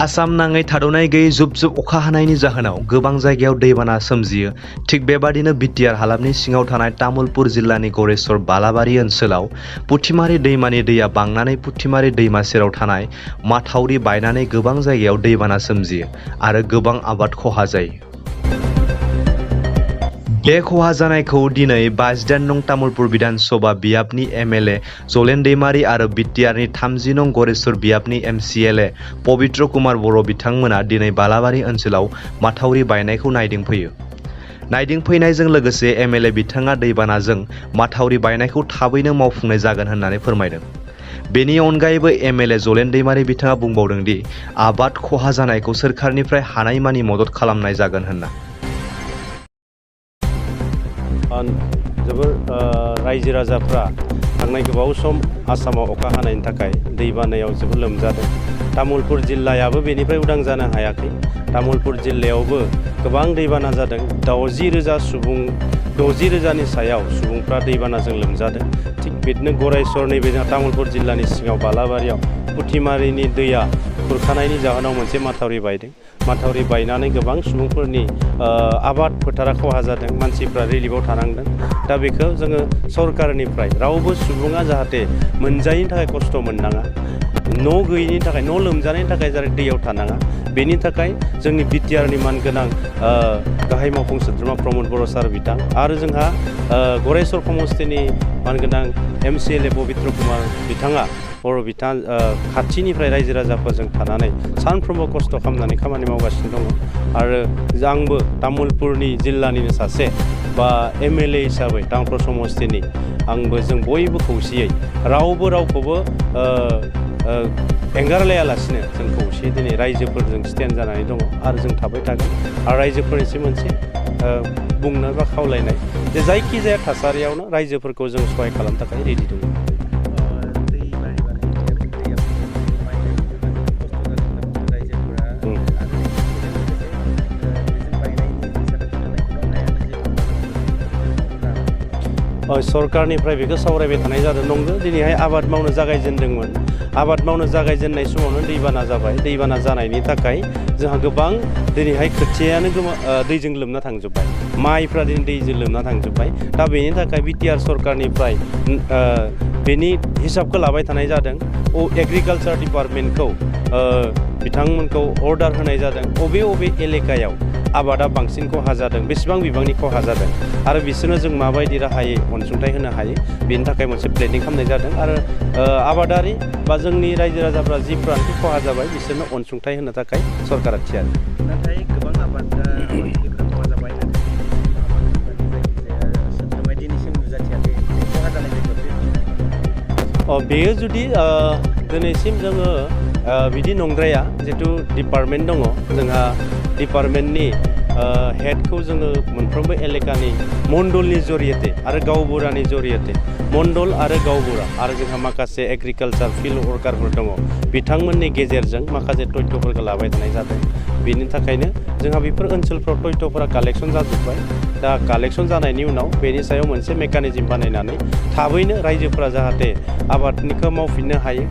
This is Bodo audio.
आसाम नाङै थाद'नाय गैयै जुब जुब अखा हानायनि जाहोनाव गोबां जायगायाव दैबाना सोमजियो। थिग बेबादिनो बिटिआर हालामनि सिङाव थानाय तामुलपुर जिल्लानि गरेस्वर बालाबारि ओनसोलाव पुथिमारि दैमानि दैया बांनानै पुथिमारि दैमा सेराव थानाय माथावरि बायनानै गोबां जायगायाव दैबाना सोमजियो आरो गोबां आबाद खहा जायो। बे खहा जानायखौ दिनै 52 नं तामुलपुर बिधान सभा बियाबनि एमएलए जलेन दैमारी आरो बिटिआरनि 30 नं गरेस्वर बियाबनि एमसिएलए पबित्र कुमार बर' बिथांमोना दिनै बालाबारि ओनसोलाव माथावरि बायनायखौ नायदिंफैयो। नायदिंफैनायजों लोगोसे एमएलए बिथाङा दैबानाजों माथावरि बायनायखौ थाबैनो मावफुंनाय जागोन होननानै फोरमायदों। बेनि अनगायैबो एमएलए जलेन दैमारी बिथाङा बुंबावदों दि आबाद खहा जानायखौ सोरखारनिफ्राय हानायमानि मदद खालामनाय जागोन होनना। जोबोर रायजो राजाफ्रा थांनाय गोबाव सम आसामाव अखा हानायनि थाखाय दैबानायाव जोबोर लोमजादों। तामुलपुर जिल्लायाबो बेनिफ्राय उदां जानो हायाखै। तामुलपुर जिल्लायावबो गोबां दैबाना जादों। 60,000नि सायाव सुबुंफ्रा दैबानाजों लोमजादों। थिग बिदिनो गरेस्वर नैबे तामुलपुर जिल्लानि सिङाव बालाबारियाव पुथिमारिनि दैया खुरखानायनि जाहोनाव मोनसे माथावरि बायदों। माथावरि बायनानै गोबां सुबुंफोरनि आबाद फोथारा खहा जादों। मानसिफ्रा रिलिफआव थानांदों। दा बेखौ जोङो सरकारनिफ्राय रावबो सुबुङा जाहाथे मोनजायैनि थाखाय खस्थ' मोननाङा, न' गैयिनि थाखाय, न' लोमजानायनि थाखाय जाहाथे दैयाव थानाङा, बेनि थाखाय जोंनि बिटिआरनि मानगोनां गाहाय मावफुं सोद्रोमा प्रमद बर' सार बिथां आरो जोंहा गरेस्वर समस्तिनि मानगोनां एमसिएलए पबित्र कुमार बिथाङा खाथिनिफ्राय रायजो राजाफोरजों थानानै सानफ्रोमबो खस्थ' खालामनानै खामानि मावगासिनो दङ। आरो आंबो तामुलपुरनि जिल्लानिनो सासे बा एमएलए हिसाबै तामुलपुर समस्तिनि आंबो जों बयबो खौसेयै रावबो रावखौबो एंगारलायालासिनो जों खौसेयै दिनै रायजोफोरजों स्टेन्ड जानानै दङ आरो जों थाबाय थागोन। आरो रायजोफोरनिसिम मोनसे बुंनो बा खावलायनाय जे जायखिजाया थासारियावनो रायजोफोरखौ जों सहाय खालामनो थाखाय रेडि दङ। सरकारनिफ्राय बेखौ सावरायबाय थानाय जादों। नंगौ, दिनैहाय आबाद मावनो जागायजेनदोंमोन। आबाद मावनो जागायजेननाय समावनो दैबाना जाबाय। दैबाना जानायनि थाखाय जोंहा गोबां दिनैहाय खोथियायानो दैजों लोमना थांजोब्बाय, माइफ्रा दिनै दैजों लोमना थांजोब्बाय। दा बेनि थाखाय बिटिआर सरकारनिफ्राय बेनि हिसाबखौ लाबाय थानाय जादों। एग्रिकालचार डिपार्टमेन्टखौ बिथांमोनखौ अर्डार होनाय जादों बबे एलेकायाव आबादा बांसिन खहा जादों, बेसेबां बिबांनि खहा जादों आरो बिसोरनो जों माबायदि राहायै अनसुंथाइ होनो हायो, बेनि थाखाय मोनसे प्लेनिं खालामनाय जादों। आरो आबादारि बा जोंनि रायजो राजाफ्रा जिफ्रानोखि खहा जाबाय बिसोरनो अनसुंथाइ होनो थाखाय सरकारा थियारि। नाथाय गोबां आबादथिलिफोरा खहा जाबाय। दिनैसिम नुजाथियाखै खहा जानाय जायगायाव। बेयो जुदि दिनैसिम जोङो बिदि नंद्राया, जिहेथु डिपार्टमेन्ट दङ जोंहा, डिपार्टमेन्टनि हेडखौ जोङो मोनफ्रोमबो एलेकानि मण्डलनि जरियते आरो गावबुरानि जरियते, मण्डल आरो गावबुरा आरो जोंहा माखासे एग्रिकालचार फिल्ड वर्कारफोर दङ, बिथांमोननि गेजेरजों माखासे तथ्यफोरखौ लाबाय थानाय जादों। बेनि थाखायनो जोंहा बेफोर ओनसोलफ्राव तथ्यफोरा कालेक्सन जाजोब्बाय। दा कालेक्सन जानायनि उनाव बेनि सायाव मोनसे मेकानिजम बानायनानै थाबैनो रायजोफोरा जाहाथे आबादनिखौ मावफिननो हायो।